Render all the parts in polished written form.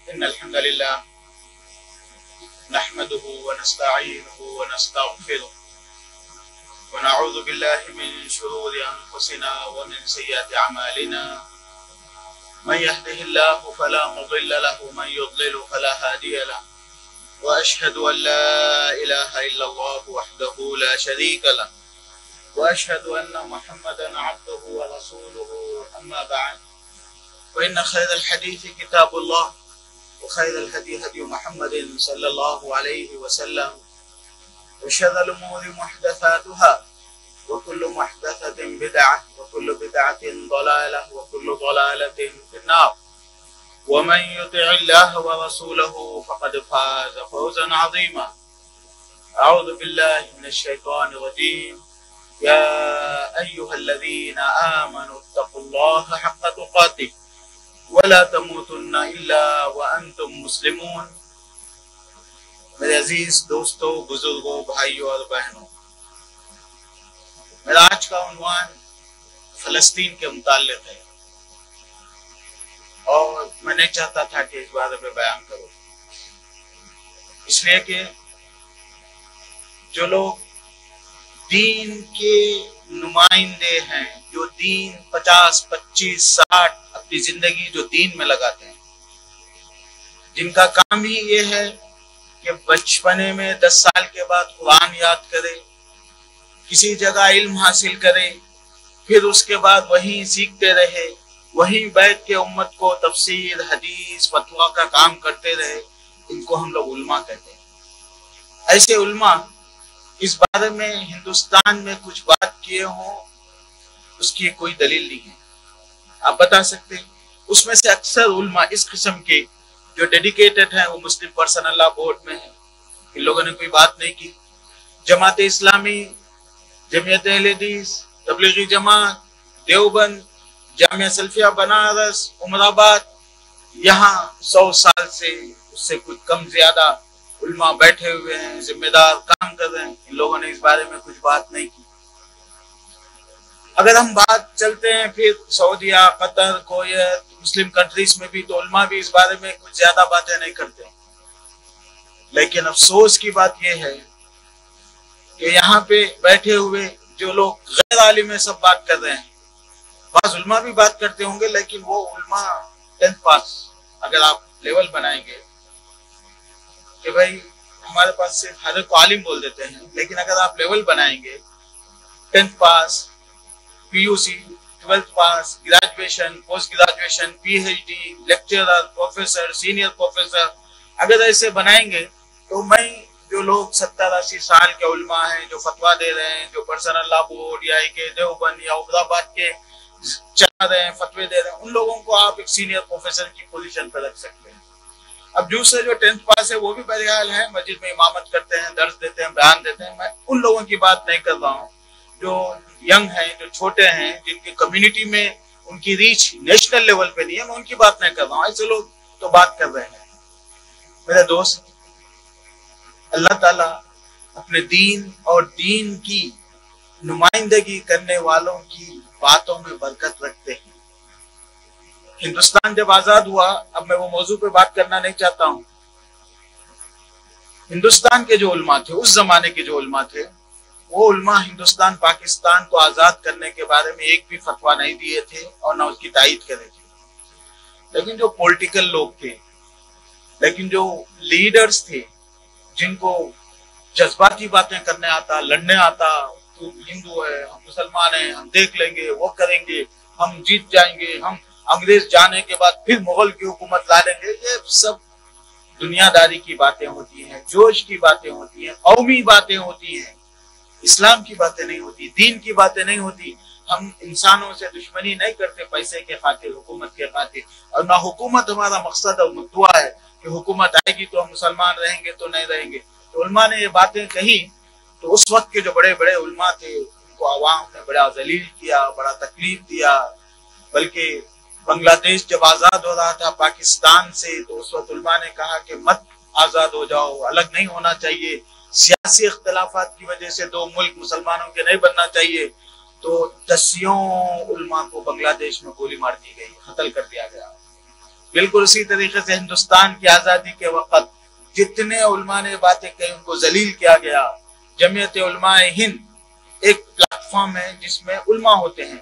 إن الحمد لله نحمده ونستعينه ونستغفره ونعوذ بالله من شرور أنفسنا ومن سيئات أعمالنا من يهده الله فلا مضل له ومن يضلل فلا هادي له وأشهد أن لا إله إلا الله وحده لا شريك له وأشهد أن محمدا عبده ورسوله أما بعد وإن خير الحديث كتاب الله وخير الهدي هدي محمد صلى الله عليه وسلم وشر الأمور محدثاتها وكل محدثة بدعة وكل بدعة ضلالة وكل ضلالة في النار ومن يطع الله ورسوله فقد فاز فوزا عظيما. أعوذ بالله من الشيطان الرجيم. يا أيها الذين آمنوا اتقوا الله حق تقاته ولا تموتن إلا وأنتم مسلمون. میرے عزیز دوستوں، بزرگوں، بھائیوں اور بہنوں، میرا آج کا عنوان فلسطین کے متعلق ہے اور میں نہیں چاہتا تھا کہ اس بارے میں بیان کروں، اس لیے کہ جو لوگ دین کے نمائندے ہیں، جو دین 50، 25، 60 اپنی زندگی جو دین میں لگاتے ہیں، جن کا کام ہی یہ ہے کہ بچپنے میں 10 سال کے بعد قرآن یاد کرے، کسی جگہ علم حاصل کرے، پھر اس کے بعد وہیں سیکھتے رہے، وہیں بیٹھ کے امت کو تفسیر، حدیث، فتویٰ کا کام کرتے رہے، ان کو ہم لوگ علماء کہتے ہیں۔ ایسے علماء اس بارے میں ہندوستان میں کچھ بات کیے ہوں، اس کی کوئی دلیل نہیں ہے۔ آپ بتا سکتے ہیں؟ اس میں سے اکثر علماء اس قسم کے جو ڈیڈیکیٹڈ ہیں وہ مسلم پرسنل لا بورڈ میں ہیں، ان لوگوں نے کوئی بات نہیں کی۔ جماعت اسلامی، جمعیت اہل حدیث، تبلیغی جماعت، دیوبند، جامعہ سلفیہ بنارس، عمر آباد، یہاں 100 سال سے اس سے کچھ کم زیادہ علماء بیٹھے ہوئے ہیں، ذمہ دار کام کر رہے ہیں، ان لوگوں نے اس بارے میں کچھ بات نہیں کی۔ اگر ہم بات چلتے ہیں پھر سعودیہ، قطر، کویت، مسلم کنٹریز میں بھی، تو علماء بھی اس بارے میں کچھ زیادہ باتیں نہیں کرتے۔ لیکن افسوس کی بات یہ ہے کہ یہاں پہ بیٹھے ہوئے جو لوگ غیر عالم سب بات کر رہے ہیں، بعض علماء بھی بات کرتے ہوں گے، لیکن وہ علماء 10th پاس اگر آپ لیول بنائیں گے کہ بھائی ہمارے پاس صرف ہر کو عالم بول دیتے ہیں، لیکن اگر آپ لیول بنائیں گے 10th pass, P U C, 12th pass, graduation, post graduation, P H D, lecturer, professor, senior professor, اگر ایسے بنائیں گے تو میں جو لوگ 70-80 سال کے علماء ہیں جو فتویٰ دے رہے ہیں، جو پرسنل لا بورڈ یا کے دیوبند یا عمر آباد کے چلا رہے ہیں، فتوے دے رہے ہیں، ان لوگوں کو آپ ایک سینئر پروفیسر کی پوزیشن پہ رکھ سکتے ہیں۔ اب دوسرے جو 10th پاس ہے وہ بھی بہرحال ہیں، مسجد میں امامت کرتے ہیں، درس دیتے ہیں، بیان دیتے ہیں، میں ان لوگوں کی بات نہیں کر رہا ہوں جو ینگ ہیں، جو چھوٹے ہیں، جن کی کمیونٹی میں ان کی ریچ نیشنل لیول پہ نہیں ہے، میں ان کی بات نہیں کر رہا ہوں۔ ایسے لوگ تو بات کر رہے ہیں۔ میرے دوست، اللہ تعالیٰ اپنے دین اور دین کی نمائندگی کرنے والوں کی باتوں میں برکت رکھتے ہیں۔ ہندوستان جب آزاد ہوا، اب میں وہ موضوع پہ بات کرنا نہیں چاہتا ہوں، ہندوستان کے جو علماء تھے، اس زمانے کے جو علماء تھے، وہ علماء ہندوستان پاکستان کو آزاد کرنے کے بارے میں ایک بھی فتویٰ نہیں دیے تھے اور نہ اس کی تائید کرے تھے۔ لیکن جو پولیٹیکل لوگ تھے، لیکن جو لیڈرز تھے، جن کو جذباتی باتیں کرنے آتا، لڑنے آتا، تو ہندو ہے، ہم مسلمان ہیں، ہم دیکھ لیں گے، وہ کریں گے، ہم جیت جائیں گے، ہم انگریز جانے کے بعد پھر مغل کی حکومت لا لیں گے، یہ سب دنیا داری کی باتیں ہوتی ہیں، جوش کی باتیں ہوتی ہیں، قومی باتیں ہوتی ہیں، اسلام کی باتیں نہیں ہوتی، دین کی باتیں نہیں ہوتی۔ ہم انسانوں سے دشمنی نہیں کرتے پیسے کے خاطر، حکومت کے خاطر، اور نہ حکومت ہمارا مقصد اور مدعا ہے کہ حکومت آئے گی تو ہم مسلمان رہیں گے تو نہیں رہیں گے۔ تو علماء نے یہ باتیں کہی تو اس وقت کے جو بڑے بڑے علماء تھے ان کو عوام نے بڑا ذلیل کیا، بڑا تکلیف دیا، بلکہ بنگلہ دیش جب آزاد ہو رہا تھا پاکستان سے تو اس وقت علماء نے کہا کہ مت آزاد ہو جاؤ، الگ نہیں ہونا چاہیے، سیاسی اختلافات کی وجہ سے دو ملک مسلمانوں کے نہیں بننا چاہیے۔ تو دسیوں علماء کو بنگلہ دیش میں گولی مار دی گئی، قتل کر دیا گیا۔ بالکل اسی طریقے سے ہندوستان کی آزادی کے وقت جتنے علماء نے باتیں کہی ان کو ذلیل کیا گیا. جمعیت علماء ہند ایک پلیٹ فارم ہے جس میں علماء ہوتے ہیں,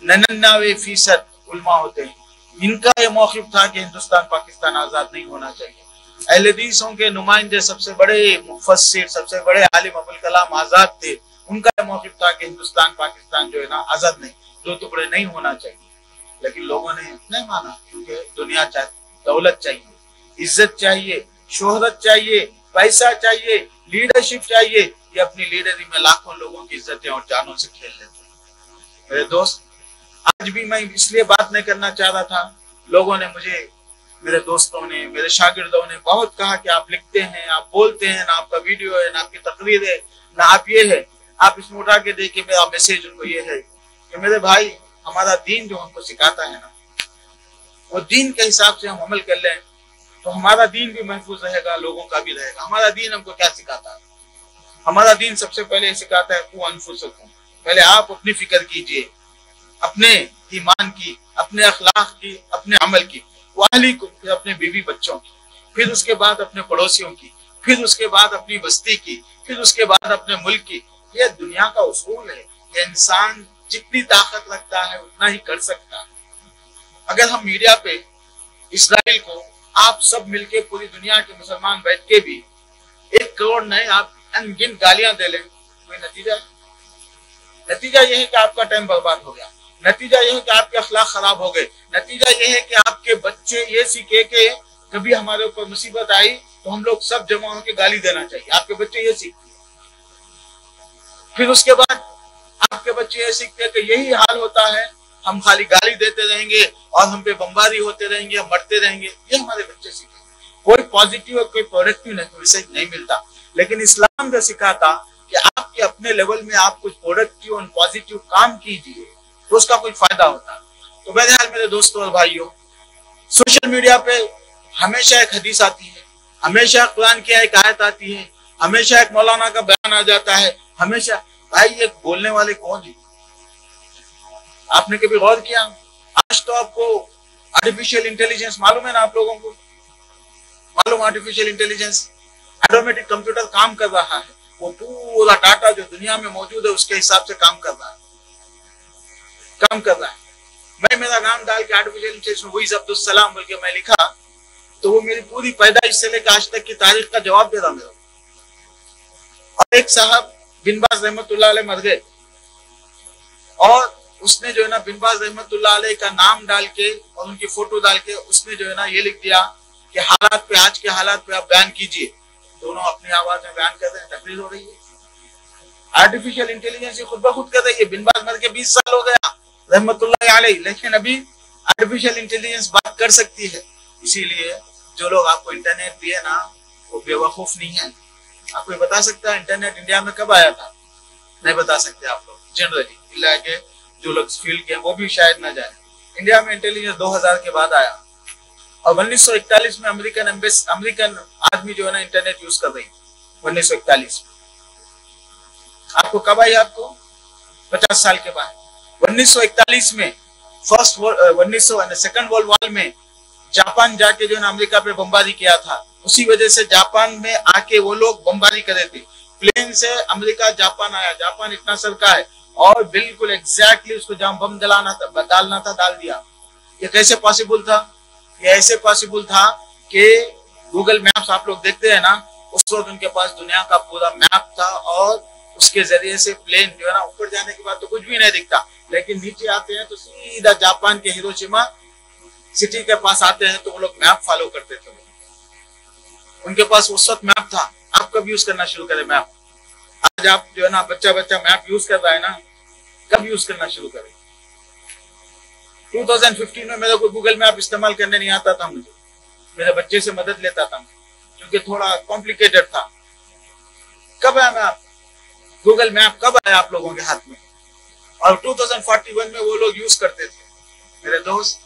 99% علماء ہوتے ہیں. ان کا یہ موقف تھا کہ ہندوستان پاکستان آزاد نہیں ہونا چاہیے. اہل حدیثوں کے نمائندے سب سے بڑے مفسر, سب سے بڑے عالم ابوالکلام آزاد تھے. ان کا یہ موقف تھا کہ ہندوستان پاکستان جو ہے نا آزاد نہیں, 2 ٹکڑے نہیں ہونا چاہیے. لیکن لوگوں نے نہیں مانا, کیونکہ دنیا چاہیے, دولت چاہیے, عزت چاہیے, شہرت چاہیے, پیسہ چاہیے, لیڈرشپ چاہیے. یہ اپنی لیڈری میں لاکھوں لوگوں کی عزتیں اور جانوں سے کھیل لیتے ہیں. میرے دوست, آج بھی میں اس لیے بات نہیں کرنا چاہ رہا تھا. لوگوں نے مجھے, میرے دوستوں نے, میرے شاگردوں نے بہت کہا کہ آپ لکھتے ہیں, آپ بولتے ہیں, نہ آپ کا ویڈیو ہے, نہ آپ کی تقریر ہے, نہ آپ یہ ہے. آپ اس میں اٹھا کے دیکھیں, میرا میسیج ان کو یہ ہے کہ میرے بھائی, ہمارا دین جو ہم کو سکھاتا ہے نا, وہ دین کے حساب سے ہم عمل کر لیں تو ہمارا دین بھی محفوظ رہے گا, لوگوں کا بھی رہے گا. ہمارا دین ہم کو کیا سکھاتا ہے؟ ہمارا دین سب سے پہلے سکھاتا ہے قوا انفسکم, پہلے آپ اپنی فکر کیجئے, اپنے ایمان کی, اپنے اخلاق کی, اپنے عمل کی, واہلیکم, پھر اپنے بیوی بچوں کی, پھر اس کے بعد اپنے پڑوسیوں کی, پھر اس کے بعد اپنی بستی کی, پھر اس کے بعد اپنے ملک کی. یہ دنیا کا اصول ہے کہ انسان جتنی طاقت رکھتا ہے اتنا ہی کر سکتا ہے. اگر ہم میڈیا پہ اسرائیل کو آپ سب مل کے, پوری دنیا کے مسلمان بیٹھ کے بھی 1 کروڑ نہیں, آپ ان گن گالیاں دے لیں, کوئی نتیجہ ہے؟ نتیجہ یہ ہے کہ آپ کا ٹائم برباد ہو گیا. نتیجہ یہ ہے کہ آپ کے اخلاق خراب ہو گئے. نتیجہ یہ ہے کہ آپ کے بچے یہ سیکھے کہ کبھی ہمارے اوپر مصیبت آئی تو ہم لوگ سب جمع ہو کے گالی دینا چاہیے. آپ کے بچے یہ سیکھتے, پھر اس کے بعد آپ کے بچے یہ سیکھتے کہ یہی حال ہوتا ہے, ہم خالی گالی دیتے رہیں گے اور ہم پہ بمباری ہوتے رہیں گے, ہم مرتے رہیں گے. یہ ہمارے بچے سیکھیں. کوئی پازیٹیو اور کوئی پروڈکٹیو میسج نہیں ملتا. لیکن اسلام جو سکھاتا کہ آپ کے اپنے لیول میں آپ کچھ پروڈکٹیو اور پازیٹیو کام کیجیے تو اس کا کوئی فائدہ ہوتا. تو بہرحال میرے دوستوں اور بھائیوں, سوشل میڈیا پہ ہمیشہ ایک حدیث آتی ہے, ہمیشہ قرآن کی ایک آیت آتی ہے, ہمیشہ ایک مولانا کا بیان آ جاتا ہے, ہمیشہ. بھائی یہ بولنے والے کون ہیں؟ آپ نے کبھی غور کیا؟ آج تو آپ کو آرٹیفیشیل انٹیلیجنس معلوم ہے نا, آپ لوگوں کو معلوم آرٹیفیشیل انٹیلیجنس, آٹومیٹک کمپیوٹر کام کر رہا ہے. وہ پورا ڈاٹا جو دنیا میں موجود ہے اس کے حساب سے کام کر رہا ہے. میں میرا نام ڈال کے آرٹیفیشیل انٹیلیجنس میں وہی عبدالسلام بول کے میں لکھا تو وہ میری پوری پیدائش سے لے کے آج تک کی تاریخ کا جواب دے رہا میرا. اور ایک صاحب بن باز رحمت اللہ علیہ مر گئے, اور اس نے جو ہے نا بن باز رحمت اللہ علیہ کا نام ڈال کے اور ان کی فوٹو ڈال کے اس نے جو ہے نا یہ لکھ دیا کہ حالات پہ, آج کے حالات پہ آپ بیان کیجئے. دونوں اپنی آواز میں بیان کر رہے ہیں, تقریر ہو رہی ہے. آرٹیفیشیل انٹیلیجنس یہ خود بخود کر رہی ہے. بن باز مر کے 20 سال ہو گیا رحمت اللہ علیہ, لیکن ابھی آرٹیفیشیل انٹیلیجنس بات کر سکتی ہے. اسی لیے جو لوگ آپ کو انٹرنیٹ دیے نا وہ بے وقوف نہیں ہے. آپ کو بتا سکتا ہے انٹرنیٹ انڈیا میں کب آیا تھا؟ نہیں بتا سکتے آپ لوگ جنرلی, اللہ کے جو لوگ فیلڈ کے ہیں وہ بھی شاید نہ جائیں. انڈیا میں انٹیلیجنس 2000 کے بعد آیا, اور 1941 میں امریکن آدمی جو ہے نا انٹرنیٹ یوز کر رہی 1941 میں. آپ کو کب آئی؟ آپ کو 50 سال کے بعد. 1941 میں سیکنڈ ورلڈ وار میں جاپان جا کے جو ہے نا امریکہ پہ بمباری کیا تھا. اسی وجہ سے جاپان میں آ کے وہ لوگ بمباری کرے تھے. پلین سے امریکہ جاپان آیا, جاپان اتنا سرکا ہے اور بالکل ایگزیکٹلی اس کو جہاں بم ڈالنا تھا ڈال دیا. یہ کیسے پاسبل تھا؟ یہ ایسے پاسبل تھا کہ گوگل میپس آپ لوگ دیکھتے ہیں نا, اس وقت ان کے پاس دنیا کا پورا میپ تھا, اور اس کے ذریعے سے پلین جو ہے نا اوپر جانے کے بعد تو کچھ بھی نہیں دکھتا, لیکن نیچے آتے ہیں تو سیدھا جاپان کے ہیروشیما سٹی کے پاس آتے ہیں تو وہ لوگ میپ فالو کرتے تھے. ان کے پاس اس وقت میپ تھا. آپ کب یوز کرنا شروع کریں میپ؟ آج آپ جو ہے نا بچہ میپ یوز کر رہا ہے نا, کب یوز کرنا شروع کریں؟ 2015 میں میرے کو گوگل میپ استعمال کرنے نہیں آتا تھا. مجھے میرے بچے سے مدد لیتا تھا کیونکہ تھوڑا کمپلیکیٹڈ تھا. کب آیا میپ؟ گوگل میپ کب آیا آپ لوگوں کے ہاتھ میں؟ اور 2041 میں وہ لوگ یوز کرتے تھے. میرے دوست,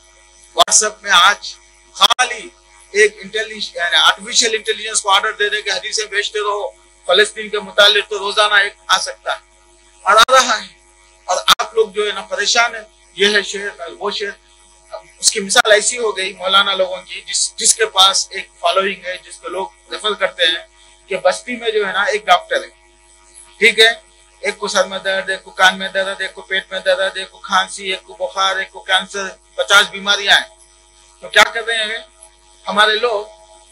واٹس ایپ میں آج خالی ایک آرٹیفیشیل انٹیلیجنس کو آرڈر دے دے کہ حدیثیں بھیجتے رہو فلسطین کے متعلق, تو روزانہ ایک آ سکتا ہے اور آ رہا ہے. اور آپ لوگ جو ہے نا پریشان ہے, یہ ہے شہر وہ شہر. اس کی مثال ایسی ہو گئی مولانا لوگوں کی جس کے پاس ایک فالوئنگ ہے، جس کو لوگ ریفر کرتے ہیں کہ بستی میں جو ہے نا ایک ڈاکٹر ہے، ٹھیک ہے، ایک کو سر میں درد، ایک کو کان میں درد، ایک کو پیٹ میں درد، ایک کو کھانسی، ایک کو بخار، ایک کو کینسر، 50 بیماریاں ہیں. تو کیا کر رہے ہیں ہمارے لوگ؟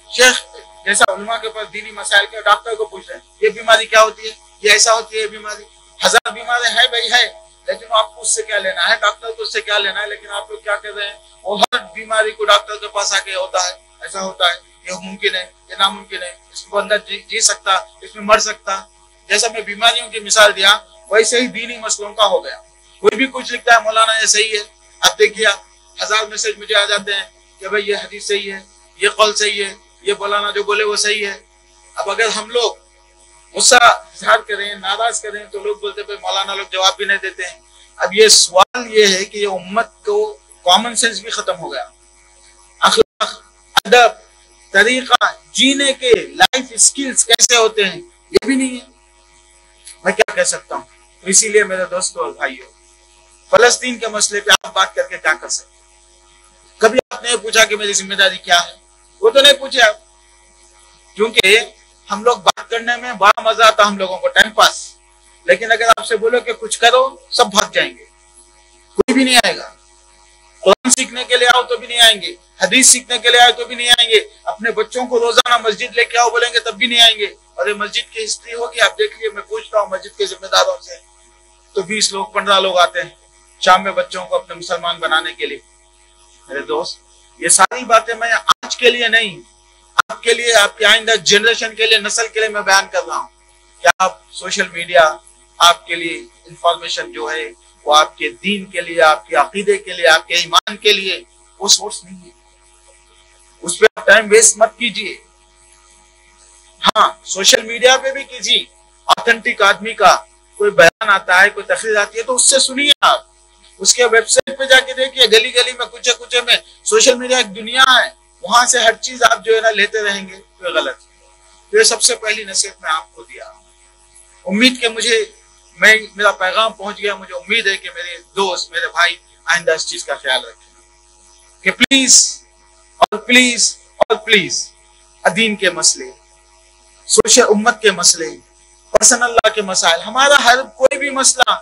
شیخ جیسا علماء کے پاس دینی مسائل کے ڈاکٹر کو پوچھ رہے ہیں یہ بیماری کیا ہوتی ہے، یہ ایسا ہوتی ہے، یہ بیماری 1000 بیماری ہے بھائی ہے، لیکن آپ کو اس سے کیا لینا ہے، ڈاکٹر کو اس سے کیا لینا ہے. لیکن آپ لوگ کیا کر رہے ہیں، وہ ہر بیماری کو ڈاکٹر کے پاس آ کے ہوتا ہے، ایسا ہوتا ہے، یہ ممکن ہے، یہ ناممکن ہے، اس کو اندر جی سکتا، اس میں مر سکتا. جیسا میں بیماریوں کی مثال دیا ویسے ہی دینی مسئلوں کا ہو گیا. کوئی بھی کچھ لکھتا ہے مولانا یہ صحیح ہے، اب دیکھیے 1000 میسج مجھے آ جاتے ہیں کہ بھائی یہ حدیث صحیح ہے، یہ قول صحیح ہے، یہ مولانا جو بولے وہ صحیح ہے. اب اگر ہم لوگ غصہ اظہار کریں، ناراض کریں، تو لوگ بولتے ہیں مولانا لوگ جواب بھی نہیں دیتے ہیں. اب یہ سوال یہ ہے کہ یہ امت کو کامن سینس بھی ختم ہو گیا، اخلاق، ادب، طریقہ جینے کے لائف اسکلز کیسے ہوتے ہیں یہ بھی نہیں ہے. میں کیا کہہ سکتا ہوں؟ تو اسی لیے میرے دوستوں اور بھائیوں، فلسطین کے مسئلے پہ آپ بات کر کے کیا کر سکتے؟ کبھی آپ نے پوچھا کہ میری ذمہ داری کیا ہے؟ وہ تو نہیں پوچھے آپ، کیونکہ ہم لوگ بات کرنے میں بڑا مزہ آتا ہم لوگوں کو، ٹائم پاس. لیکن اگر آپ سے بولو کہ کچھ کرو، سب بھاگ جائیں گے، کوئی بھی نہیں آئے گا. قرآن سیکھنے کے لیے آؤ تو بھی نہیں آئیں گے، حدیث سیکھنے کے لیے آؤ تو بھی نہیں آئیں گے، اپنے بچوں کو روزانہ مسجد لے کے آؤ بولیں گے تب بھی نہیں آئیں گے. اور یہ مسجد کی ہسٹری ہوگی، آپ دیکھ لیے، میں پوچھتا ہوں مسجد کے ذمہ داروں سے تو 20 لوگ 15 لوگ آتے ہیں شام میں بچوں کو اپنے مسلمان بنانے کے لیے. میرے دوست، یہ ساری باتیں میں آج کے لیے نہیں، آپ کے لیے، آپ کی آئندہ جنریشن کے لیے، نسل کے لیے میں بیان کر رہا ہوں کہ آپ سوشل میڈیا آپ کے لیے انفارمیشن جو ہے وہ آپ کے دین کے لیے، آپ کے عقیدے کے لیے، آپ کے ایمان کے لیے وہ سورس نہیں ہے. اس پہ آپ ٹائم ویسٹ مت کیجیے. ہاں سوشل میڈیا پہ بھی کیجیے، آتھینٹک آدمی کا کوئی بیان آتا ہے، کوئی تقریر آتی ہے تو اس سے سنیے. آپ اس کے ویب سائٹ پہ جا کے دیکھیے، گلی گلی میں کچھ کچھ میں سوشل میڈیا ایک دنیا ہے، وہاں سے ہر چیز آپ جو ہے نا لیتے رہیں گے تو غلط. تو یہ سب سے پہلی نصیحت میں آپ کو دیا. امید کہ میرا پیغام پہنچ گیا. مجھے امید ہے کہ میرے دوست، میرے بھائی آئندہ اس چیز کا خیال رکھیں کہ پلیز اور پلیز اور پلیز دین کے مسئلے، سوشل امت کے مسئلے، پرسنل لا کے مسائل، ہمارا ہر کوئی بھی مسئلہ،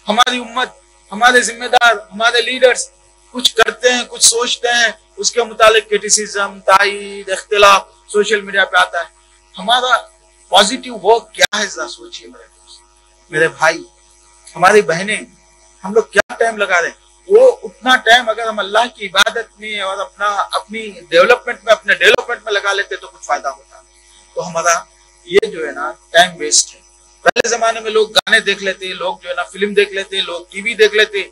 ہماری امت، ہمارے ذمہ دار، ہمارے لیڈرز کچھ کرتے ہیں، کچھ سوچتے ہیں، اس کے متعلق کرٹیسزم، تائید، اختلاف سوشل میڈیا پہ آتا ہے. ہمارا پازیٹیو ورک کیا ہے ذرا سوچیے میرے دوست، میرے بھائی، ہماری بہنیں، ہم لوگ کیا ٹائم لگا رہے ہیں. وہ اتنا ٹائم اگر ہم اللہ کی عبادت میں اور اپنی اپنے ڈیولپمنٹ میں لگا لیتے تو کچھ فائدہ ہوتا. تو ہمارا یہ جو ہے نا ٹائم ویسٹ ہے. پہلے زمانے میں لوگ گانے دیکھ لیتے، لوگ جو ہے نا فلم دیکھ لیتے، لوگ ٹی وی دیکھ لیتے.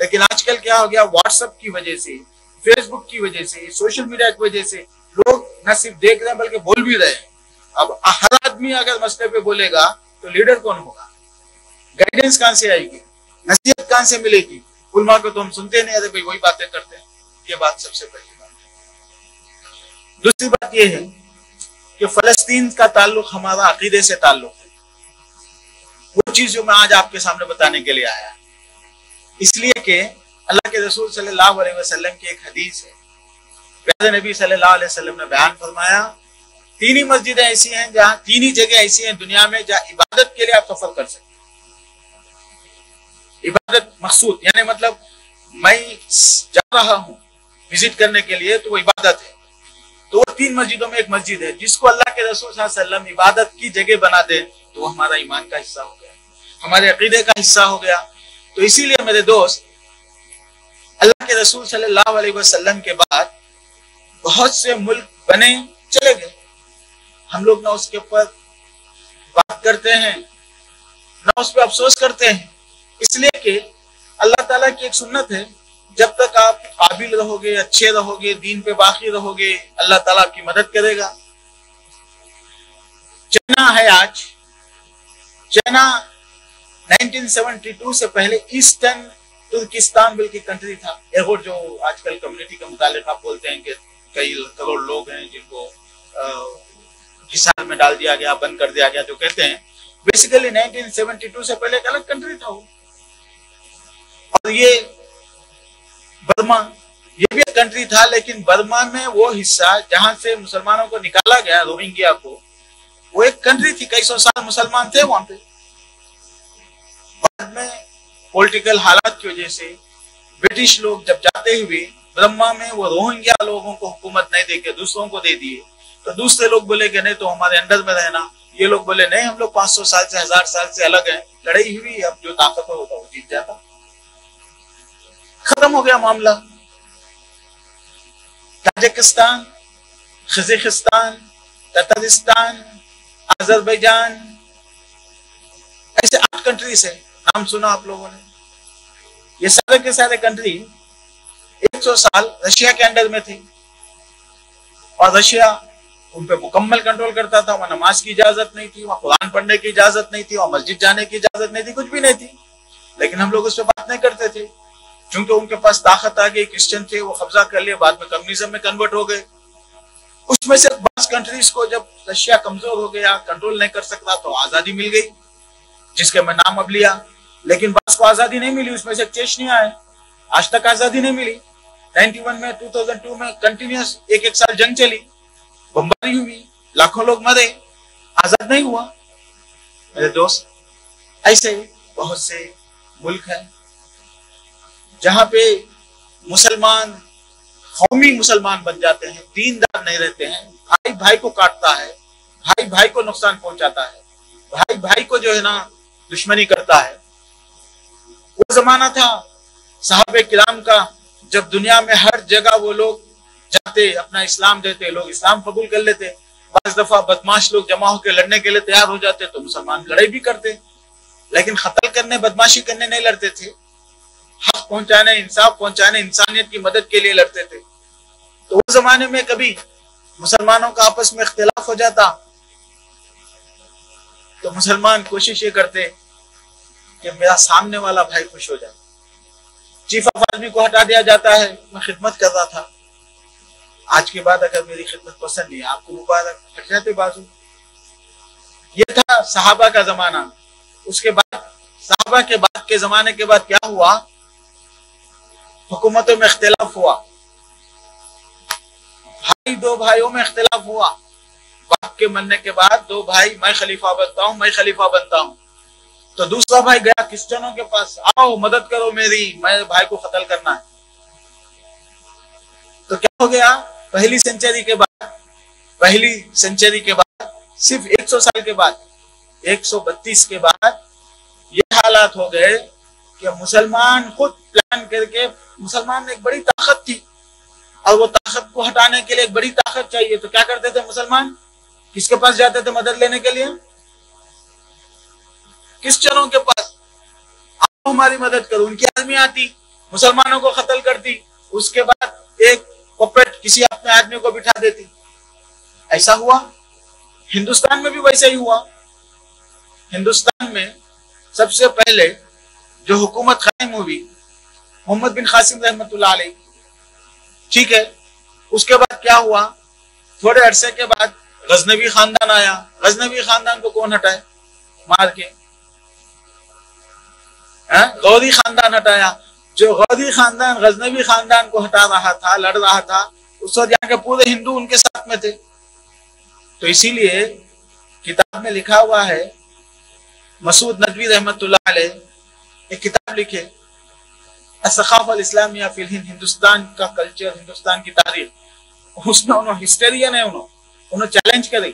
لیکن آج کل کیا ہو گیا، واٹس ایپ کی وجہ سے، فیس بک کی وجہ سے، سوشل میڈیا کی وجہ سے لوگ نہ صرف دیکھ رہے ہیں بلکہ بول بھی رہے ہیں. اب ہر آدمی اگر مسئلے پہ بولے گا تو لیڈر کون ہوگا؟ گائیڈنس کہاں سے آئے گی؟ نصیحت کہاں سے ملے گی؟ علماء کو تو ہم سنتے نہیں رہتے، وہی باتیں کرتے ہیں. یہ بات سب سے پہلی بات ہے. دوسری بات یہ ہے کہ فلسطین کا تعلق ہمارا عقیدے سے تعلق ہے. وہ چیز جو میں آج آپ کے سامنے بتانے کے لیے آیا، اس لیے کہ اللہ کے رسول صلی اللہ علیہ وسلم کی ایک حدیث ہے. پیارے نبی صلی اللہ علیہ وسلم نے بیان فرمایا، 3 ہی مسجدیں ایسی ہیں جہاں، 3 ہی جگہ ایسی ہیں دنیا میں جہاں عبادت کے لیے آپ سفر کر سکتے ہیں. عبادت مقصود یعنی مطلب میں جا رہا ہوں وزٹ کرنے کے لیے تو وہ عبادت ہے. تو وہ 3 مسجدوں میں ایک مسجد ہے جس کو اللہ کے رسول صلی اللہ علیہ وسلم عبادت کی جگہ بنا دے تو وہ ہمارا ایمان کا حصہ ہو گیا، ہمارے عقیدے کا حصہ ہو گیا. تو اسی لیے میرے دوست، اللہ کے رسول صلی اللہ علیہ وسلم کے بعد بہت سے ملک بنے چلے گئے، ہم لوگ نہ اس کے اوپر بات کرتے ہیں نہ اس پہ افسوس کرتے ہیں. اس لیے کہ اللہ تعالیٰ کی ایک سنت ہے، جب تک آپ قابل رہو گے، اچھے رہو گے، دین پہ باقی رہو گے، اللہ تعالیٰ آپ کی مدد کرے گا. چائنا ہے آج، چائنا 1972 سے پہلے ایسٹرن ترکستان بلکہ کنٹری تھا. ایغور جو آج کل کمیونٹی کے متعلق آپ بولتے ہیں کہ کئی کروڑ لوگ ہیں جن کو حصار میں ڈال دیا گیا، بند کر دیا گیا جو کہتے ہیں، بیسیکلی 1972 سے پہلے ایک الگ کنٹری تھا وہ. اور یہ برما یہ بھی ایک کنٹری تھا، لیکن برما میں وہ حصہ جہاں سے مسلمانوں کو نکالا گیا، روہنگیا کو، وہ ایک کنٹری تھی، کئی سو سال مسلمان تھے وہاں پہ۔ بعد میں پولیٹیکل حالات کی وجہ سے برٹش لوگ جب جاتے ہوئے برما میں وہ روہنگیا لوگوں کو حکومت نہیں دے کے دوسروں کو دے دیے، تو دوسرے لوگ بولے کہ نہیں تو ہمارے انڈر میں رہنا، یہ لوگ بولے نہیں ہم لوگ 500 سال سے 1000 سال سے الگ ہیں، لڑائی ہوئی، اب جو طاقتور ہوتا وہ جیت جاتا، ختم ہو گیا معاملہ۔ تاجکستان، قزاقستان، تتارستان، آذربائیجان، ایسے 8 کنٹریز ہیں، نام سنا آپ لوگوں نے۔ یہ سارے کے سارے کنٹری 100 سال رشیا کے انڈر میں تھے، اور رشیا ان پہ مکمل کنٹرول کرتا تھا، وہاں نماز کی اجازت نہیں تھی، وہاں قرآن پڑھنے کی اجازت نہیں تھی، وہاں مسجد جانے کی اجازت نہیں تھی، کچھ بھی نہیں تھی، لیکن ہم لوگ اس پہ بات نہیں کرتے تھے، چونکہ ان کے پاس طاقت آ گئی، کرسچن تھے، وہ قبضہ کر لیے، بعد میں کمیونزم میں کنورٹ ہو گئے۔ اس میں سے بعض کنٹریز کو جب رشیا کمزور ہو گیا، کنٹرول نہیں کر سکتا، تو آزادی مل گئی، جس کے میں نام اب لیا، لیکن بعض کو آزادی نہیں ملی، اس میں سے چیچنیا ہے، آج تک آزادی نہیں ملی۔ 91 میں 2002 میں کنٹینیوس ایک سال جنگ چلی، بمباری ہوئی، لاکھوں لوگ مرے، آزاد نہیں ہوا۔ میرے دوست، ایسے بہت سے ملک ہیں جہاں پہ مسلمان قومی مسلمان بن جاتے ہیں، دیندار نہیں رہتے ہیں، بھائی بھائی کو کاٹتا ہے، بھائی بھائی کو نقصان پہنچاتا ہے، بھائی بھائی کو جو ہے نا دشمنی کرتا ہے۔ وہ زمانہ تھا صحابہ کرام کا، جب دنیا میں ہر جگہ وہ لوگ جاتے، اپنا اسلام دیتے، لوگ اسلام قبول کر لیتے، بعض دفعہ بدماش لوگ جمع ہو کے لڑنے کے لیے تیار ہو جاتے تو مسلمان لڑائی بھی کرتے، لیکن قتل کرنے، بدماشی کرنے نہیں لڑتے تھے، حق پہنچانے، انصاف پہنچانے، انسانیت کی مدد کے لیے لڑتے تھے۔ تو اس زمانے میں کبھی مسلمانوں کا آپس میں اختلاف ہو جاتا تو مسلمان کوشش یہ کرتے کہ میرا سامنے والا بھائی خوش ہو جائے۔ چیف آف آرمی کو ہٹا دیا جاتا ہے، میں خدمت کر رہا تھا، آج کے بعد اگر میری خدمت پسند نہیں، آپ کو مبارک، ہٹ جاتے بازو۔ یہ تھا صحابہ کا زمانہ۔ اس کے بعد صحابہ کے بعد کے زمانے کے بعد کیا ہوا؟ حکومتوں میں اختلاف ہوا، بھائی دو بھائیوں میں اختلاف ہوا، باپ کے مرنے کے بعد دو بھائی، میں خلیفہ بنتا ہوں، میں خلیفہ بنتا ہوں، تو دوسرا بھائی گیا کرسچنوں کے پاس، آؤ مدد کرو میری، میں بھائی کو قتل کرنا ہے۔ تو کیا ہو گیا؟ پہلی سینچری کے بعد صرف 100 سال کے بعد، 132 کے بعد یہ حالات ہو گئے کہ مسلمان خود پلان کر کے، مسلمان ایک بڑی طاقت تھی، اور وہ طاقت کو ہٹانے کے لیے ایک بڑی طاقت چاہیے، تو کیا کرتے تھے مسلمان؟ کس کے پاس جاتے تھے مدد لینے کے لیے؟ کرسچنوں کے پاس، آپ ہماری مدد کرو۔ ان کی آدمی آتی، مسلمانوں کو قتل کرتی، اس کے بعد ایک پپٹ کسی اپنے آدمی کو بٹھا دیتی۔ ایسا ہوا ہندوستان میں بھی، ویسا ہی ہوا۔ ہندوستان میں سب سے پہلے جو حکومت قائم ہوئی محمد بن قاسم رحمۃ اللہ علیہ، ٹھیک ہے، اس کے بعد کیا ہوا؟ تھوڑے عرصے کے بعد غزنوی خاندان آیا۔ غزنوی خاندان کو کون ہٹائے؟ مار کے غوری خاندان ہٹایا۔ جو غوری خاندان غزنوی خاندان کو ہٹا رہا تھا، لڑ رہا تھا، اس وقت یہاں کے پورے ہندو ان کے ساتھ میں تھے۔ تو اسی لیے کتاب میں لکھا ہوا ہے، مسعود ندوی رحمۃ اللہ علیہ ایک کتاب لکھے، الثقافہ الاسلامیہ فی الہند، ہندوستان کا کلچر، ہندوستان کی تاریخ۔ اس میں انہوں ہسٹورین ہے، انہوں چیلنج کرے